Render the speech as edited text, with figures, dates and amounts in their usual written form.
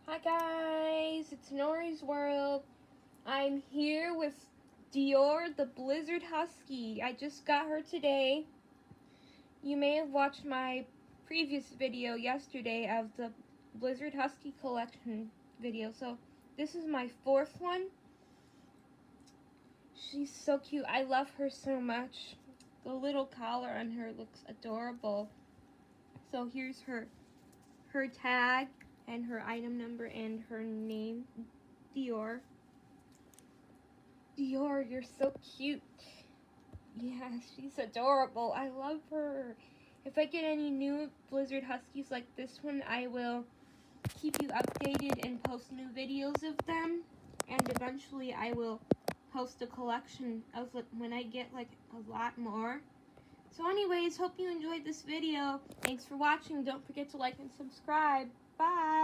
Hi guys, it's Nori's World. I'm here with Dior the Blizzard Husky. I just got her today. You may have watched my previous video yesterday of the Blizzard Husky collection video. So this is my fourth one. She's so cute. I love her so much. The little collar on her looks adorable. So here's her tag and her item number and her name, Dior. Dior, you're so cute. Yeah, she's adorable. I love her. If I get any new Blizzard Huskies like this one, I will keep you updated and post new videos of them. And eventually I will post a collection of when I get like a lot more. So anyways, hope you enjoyed this video. Thanks for watching. Don't forget to like and subscribe. Bye.